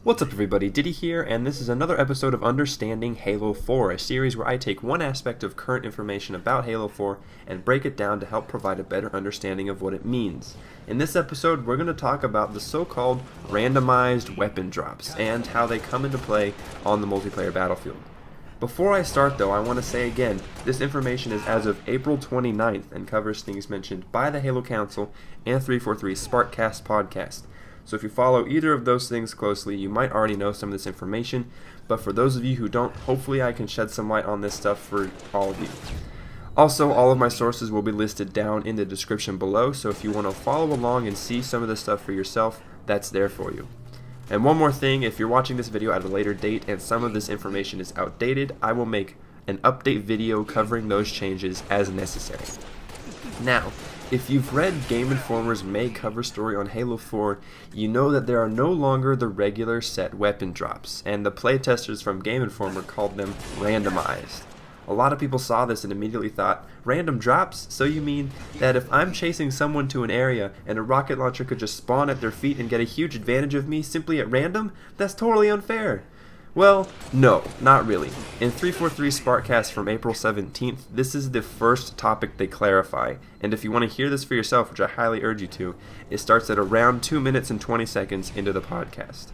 What's up everybody, Diddy here, and this is another episode of Understanding Halo 4, a series where I take one aspect of current information about Halo 4 and break it down to help provide a better understanding of what it means. In this episode, we're going to talk about the so-called randomized weapon drops and how they come into play on the multiplayer battlefield. Before I start though, I want to say again, this information is as of April 29th and covers things mentioned by the Halo Council and 343 Sparkast podcast. So if you follow either of those things closely, you might already know some of this information, but for those of you who don't, hopefully I can shed some light on this stuff for all of you. Also, all of my sources will be listed down in the description below, so if you want to follow along and see some of this stuff for yourself, that's there for you. And one more thing, if you're watching this video at a later date and some of this information is outdated, I will make an update video covering those changes as necessary. Now, if you've read Game Informer's May cover story on Halo 4, you know that there are no longer the regular set weapon drops, and the playtesters from Game Informer called them randomized. A lot of people saw this and immediately thought, random drops? So you mean that if I'm chasing someone to an area and a rocket launcher could just spawn at their feet and get a huge advantage of me simply at random? That's totally unfair. Well, no, not really. In 343 Sparkcast from April 17th, this is the first topic they clarify, and if you want to hear this for yourself, which I highly urge you to, it starts at around 2 minutes and 20 seconds into the podcast.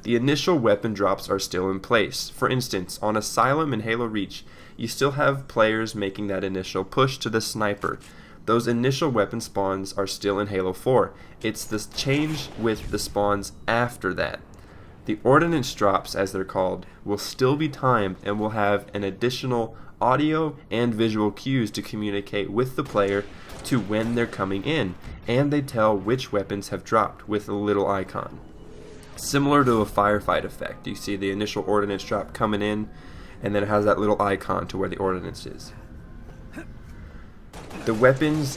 The initial weapon drops are still in place. For instance, on Asylum and Halo Reach, you still have players making that initial push to the sniper. Those initial weapon spawns are still in Halo 4. It's the change with the spawns after that. The ordnance drops, as they're called, will still be timed and will have an additional audio and visual cues to communicate with the player to when they're coming in, and they tell which weapons have dropped with a little icon. Similar to a firefight effect, you see the initial ordnance drop coming in, and then it has that little icon to where the ordnance is. The weapons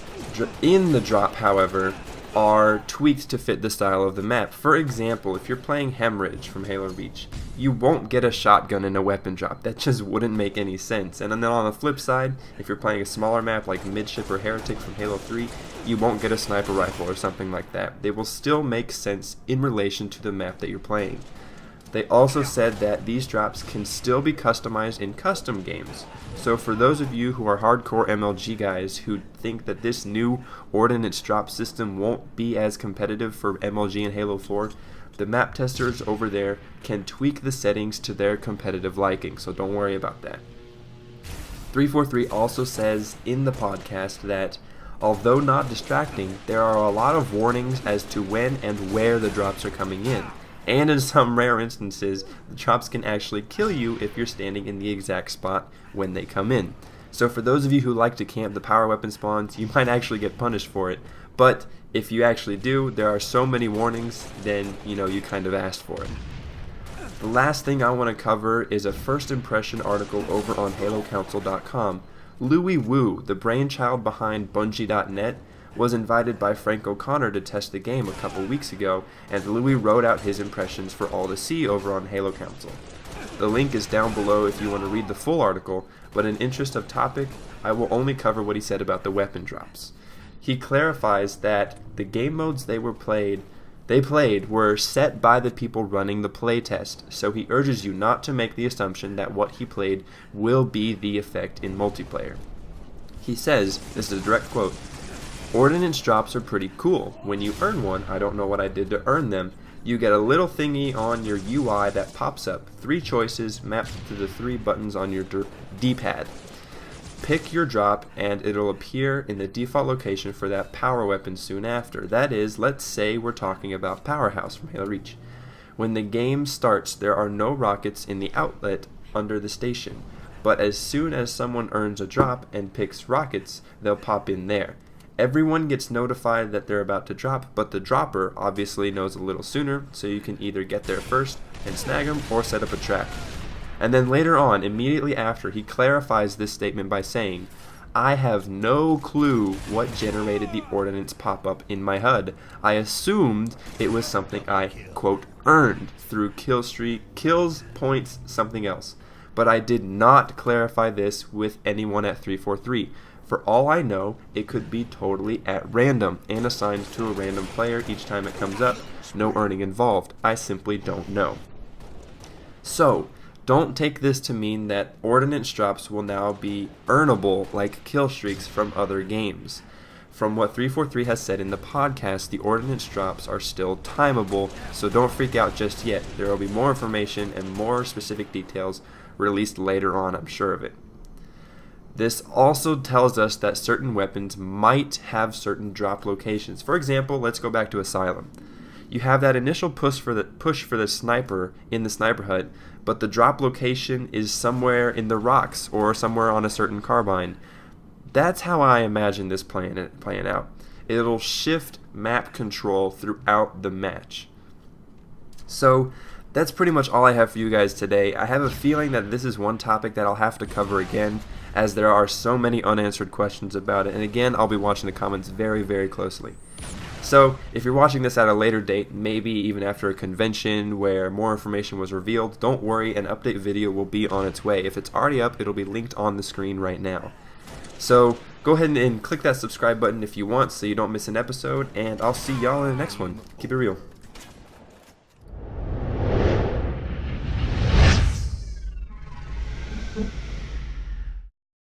in the drop, however, are tweaked to fit the style of the map. For example, if you're playing Hemorrhage from Halo Reach, you won't get a shotgun in a weapon drop. That just wouldn't make any sense. And then on the flip side, if you're playing a smaller map like Midship or Heretic from Halo 3, you won't get a sniper rifle or something like that. They will still make sense in relation to the map that you're playing. They also said that these drops can still be customized in custom games. So for those of you who are hardcore MLG guys who think that this new ordnance drop system won't be as competitive for MLG in Halo 4, the map testers over there can tweak the settings to their competitive liking, so don't worry about that. 343 also says in the podcast that although not distracting, there are a lot of warnings as to when and where the drops are coming in. And in some rare instances, the drops can actually kill you if you're standing in the exact spot when they come in. So for those of you who like to camp the power weapon spawns, you might actually get punished for it. But if you actually do, there are so many warnings, then you kind of asked for it. The last thing I want to cover is a first impression article over on HaloCouncil.com. Louis Wu, the brainchild behind Bungie.net, was invited by Frank O'Connor to test the game a couple weeks ago, and Louis wrote out his impressions for all to see over on Halo Council. The link is down below if you want to read the full article, but in interest of topic, I will only cover what he said about the weapon drops. He clarifies that the game modes they played were set by the people running the playtest, so he urges you not to make the assumption that what he played will be the effect in multiplayer. He says, this is a direct quote, "Ordnance drops are pretty cool. When you earn one, I don't know what I did to earn them, you get a little thingy on your UI that pops up, 3 choices mapped to the 3 buttons on your D-pad. Pick your drop and it'll appear in the default location for that power weapon soon after. That is, let's say we're talking about Powerhouse from Halo Reach. When the game starts, there are no rockets in the outlet under the station, but as soon as someone earns a drop and picks rockets, they'll pop in there. Everyone gets notified that they're about to drop, but the dropper obviously knows a little sooner, so you can either get there first and snag them or set up a trap." And then later on, immediately after, he clarifies this statement by saying, "I have no clue what generated the ordnance pop-up in my HUD. I assumed it was something I, quote, earned through kill streak, kills, points, something else. But I did not clarify this with anyone at 343. For all I know, it could be totally at random and assigned to a random player each time it comes up. No earning involved. I simply don't know. So, don't take this to mean that ordnance drops will now be earnable like kill streaks from other games. From what 343 has said in the podcast, the ordnance drops are still timeable, so don't freak out just yet. There will be more information and more specific details released later on, I'm sure of it. This also tells us that certain weapons might have certain drop locations. For example, let's go back to Asylum. You have that initial push for the sniper in the sniper hut, but the drop location is somewhere in the rocks or somewhere on a certain carbine. That's how I imagine this playing out. It'll shift map control throughout the match. So that's pretty much all I have for you guys today. I have a feeling that this is one topic that I'll have to cover again, as there are so many unanswered questions about it. And again, I'll be watching the comments very, very closely. So if you're watching this at a later date, maybe even after a convention where more information was revealed, don't worry, an update video will be on its way. If it's already up, it'll be linked on the screen right now. So go ahead and click that subscribe button if you want so you don't miss an episode, and I'll see y'all in the next one. Keep it real.